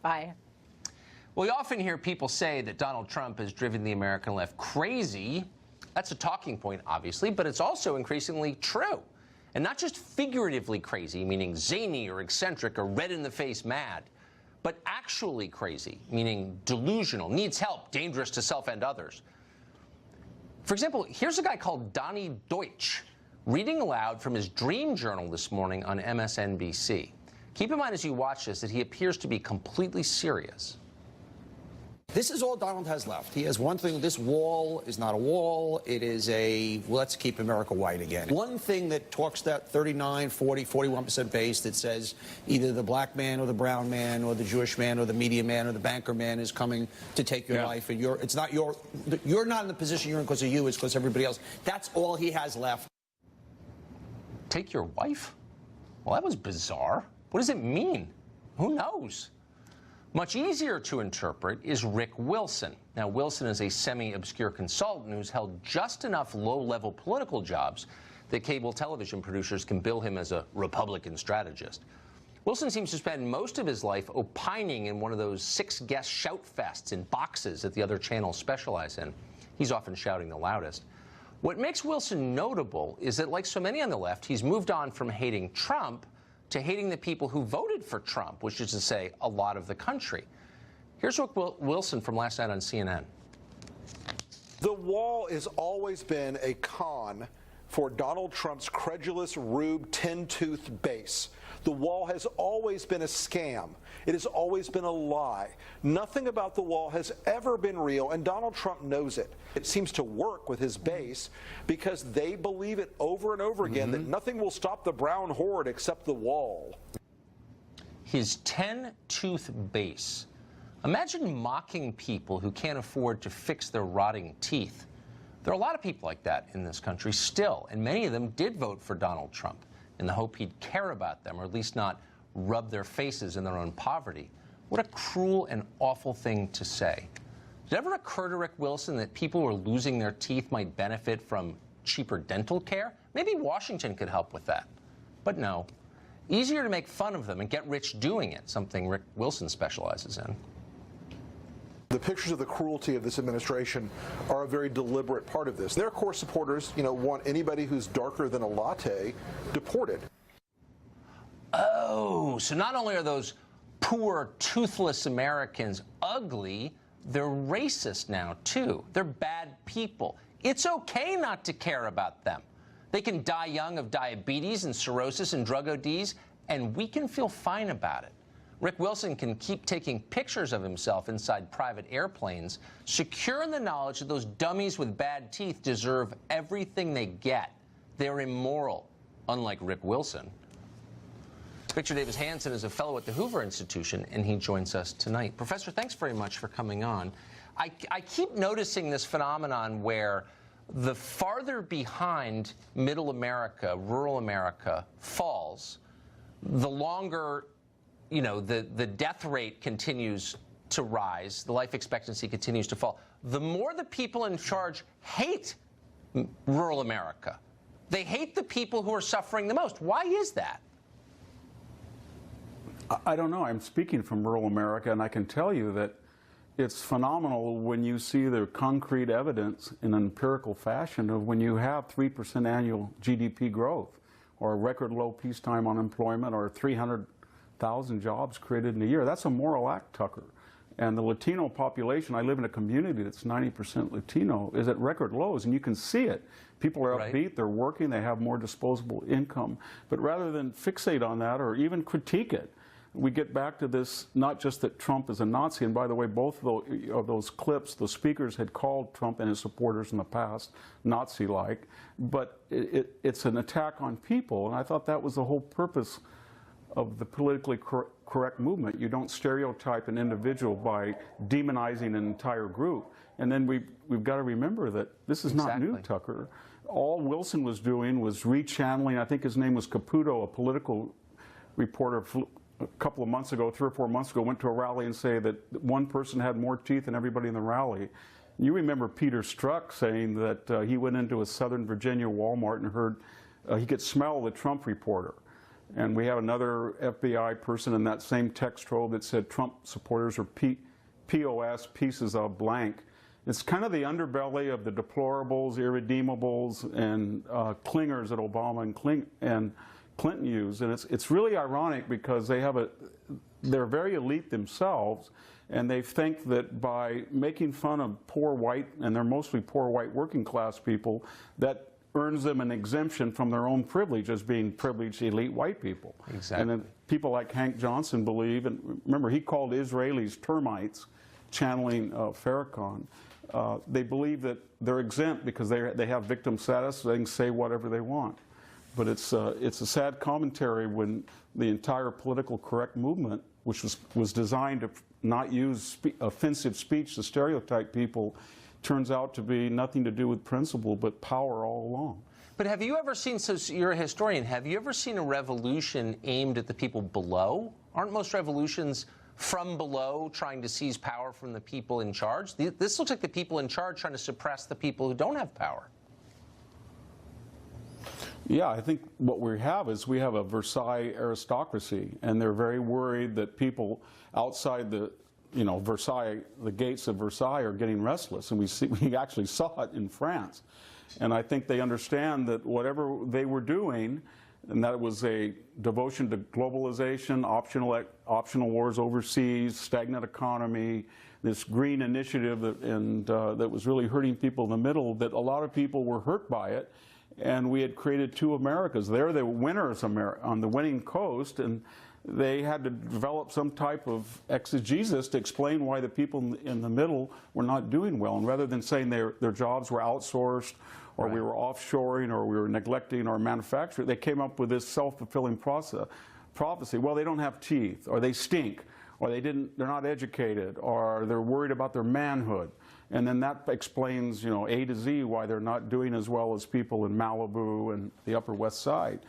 Bye. Well, you often hear people say that Donald Trump has driven the American left crazy. That's a talking point, obviously, but it's also increasingly true. And not just figuratively crazy, meaning zany or eccentric or red-in-the-face mad, but actually crazy, meaning delusional, needs help, dangerous to self and others. For example, here's a guy called Donnie Deutsch reading aloud from his dream journal this morning on MSNBC. Keep in mind as you watch this that he appears to be completely serious. This is all Donald has left. He has one thing. This wall is not a wall. It is a let's keep America white again. One thing that talks that 39, 40, 41% base that says either the black man or the brown man or the Jewish man or the media man or the banker man is coming to take your life, and you're not in the position you're in because of you, it's because everybody else. That's all he has left. Take your wife? Well, that was bizarre. What does it mean? Who knows? Much easier to interpret is Rick Wilson. Now, Wilson is a semi-obscure consultant who's held just enough low-level political jobs that cable television producers can bill him as a Republican strategist. Wilson seems to spend most of his life opining in one of those 6-guest shout fests in boxes that the other channels specialize in. He's often shouting the loudest. What makes Wilson notable is that, like so many on the left, he's moved on from hating Trump to hating the people who voted for Trump, which is to say, a lot of the country. Here's Rick Wilson from last night on CNN. The wall has always been a con for Donald Trump's credulous, rube, tin-toothed base. The wall has always been a scam. It has always been a lie. Nothing about the wall has ever been real, and Donald Trump knows it. It seems to work with his base because they believe it over and over again that nothing will stop the brown horde except the wall. His 10-tooth base. Imagine mocking people who can't afford to fix their rotting teeth. There are a lot of people like that in this country still, and many of them did vote for Donald Trump in the hope he'd care about them, or at least not rub their faces in their own poverty. What a cruel and awful thing to say. Did it ever occur to Rick Wilson that people who are losing their teeth might benefit from cheaper dental care? Maybe Washington could help with that. But no. Easier to make fun of them and get rich doing it, something Rick Wilson specializes in. The pictures of the cruelty of this administration are a very deliberate part of this. Their core supporters, want anybody who's darker than a latte deported. Oh, so not only are those poor, toothless Americans ugly, they're racist now, too. They're bad people. It's okay not to care about them. They can die young of diabetes and cirrhosis and drug ODs, and we can feel fine about it. Rick Wilson can keep taking pictures of himself inside private airplanes, secure in the knowledge that those dummies with bad teeth deserve everything they get. They're immoral, unlike Rick Wilson. Victor Davis Hanson is a fellow at the Hoover Institution, and he joins us tonight. Professor, thanks very much for coming on. I keep noticing this phenomenon where the farther behind middle America, rural America, falls, the longer the death rate continues to rise, the life expectancy continues to fall, the more the people in charge hate rural America. They hate the people who are suffering the most. Why is that? I don't know. I'm speaking from rural America, and I can tell you that it's phenomenal when you see the concrete evidence in an empirical fashion of when you have 3% annual GDP growth, or record low peacetime unemployment, or 300,000 jobs created in a year. That's a moral act, Tucker. And the Latino population, I live in a community that's 90% Latino, is at record lows, and you can see it. People are upbeat, they're working, they have more disposable income. But rather than fixate on that or even critique it, we get back to this, not just that Trump is a Nazi, and by the way, both of those clips, the speakers had called Trump and his supporters in the past Nazi-like, but it's an attack on people, and I thought that was the whole purpose of the politically correct movement. You don't stereotype an individual by demonizing an entire group. And then we've got to remember that this is not new, Tucker. All Wilson was doing was rechanneling, I think his name was Caputo, a political reporter a couple of months ago, 3 or 4 months ago, went to a rally and say that one person had more teeth than everybody in the rally. You remember Peter Strzok saying that he went into a Southern Virginia Walmart and heard he could smell the Trump reporter. And we have another FBI person in that same text trove that said Trump supporters are POS, pieces of blank. It's kind of the underbelly of the deplorables, irredeemables, and clingers that Obama and Clinton used. And it's really ironic because they're very elite themselves, and they think that by making fun of poor white, and they're mostly poor white working class people, that earns them an exemption from their own privilege as being privileged elite white people. Exactly. And then people like Hank Johnson believe, and remember he called Israelis termites, channeling Farrakhan. They believe that they're exempt because they have victim status, so they can say whatever they want. But it's a sad commentary when the entire political correct movement, which was designed to not use offensive speech to stereotype people, turns out to be nothing to do with principle but power all along. But have you ever seen, so you're a historian, have you ever seen a revolution aimed at the people below? Aren't most revolutions from below trying to seize power from the people in charge? This looks like the people in charge trying to suppress the people who don't have power. Yeah, I think what we have is we have a Versailles aristocracy, and they're very worried that people outside the Versailles, the gates of Versailles are getting restless, and we actually saw it in France. And I think they understand that whatever they were doing, and that it was a devotion to globalization, optional wars overseas, stagnant economy, this green initiative that was really hurting people in the middle, that a lot of people were hurt by it. And we had created two Americas. They're the winners on the winning coast, and they had to develop some type of exegesis to explain why the people in the middle were not doing well. And rather than saying their jobs were outsourced, or we were offshoring, or we were neglecting our manufacturing, they came up with this self-fulfilling prophecy. Well, they don't have teeth, or they stink, or they're not educated, or they're worried about their manhood. And then that explains, A to Z why they're not doing as well as people in Malibu and the Upper West Side.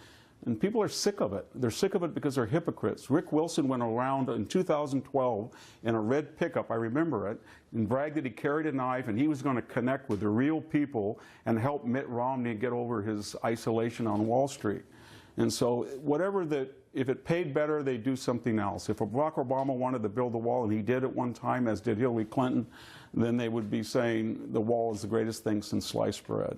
And people are sick of it. They're sick of it because they're hypocrites. Rick Wilson went around in 2012 in a red pickup, I remember it, and bragged that he carried a knife and he was going to connect with the real people and help Mitt Romney get over his isolation on Wall Street. And so if it paid better, they'd do something else. If Barack Obama wanted to build the wall, and he did at one time, as did Hillary Clinton, then they would be saying the wall is the greatest thing since sliced bread.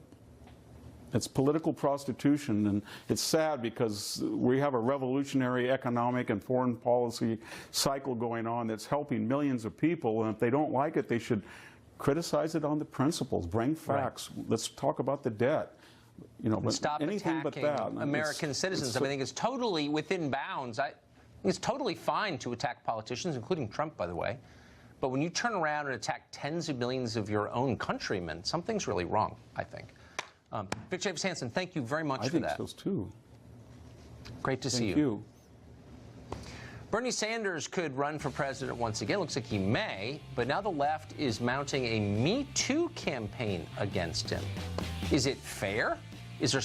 It's political prostitution, and it's sad because we have a revolutionary economic and foreign policy cycle going on that's helping millions of people, and if they don't like it, they should criticize it on the principles, bring facts. Right. Let's talk about the debt. But stop anything attacking but that. American citizens. I think it's totally within bounds. I think it's totally fine to attack politicians, including Trump, by the way. But when you turn around and attack tens of millions of your own countrymen, something's really wrong, I think. Vic Chavis-Hanson, thank you very much for that. I think so, too. Great to see you. Thank you. Bernie Sanders could run for president once again. Looks like he may, but now the left is mounting a Me Too campaign against him. Is it fair? Is there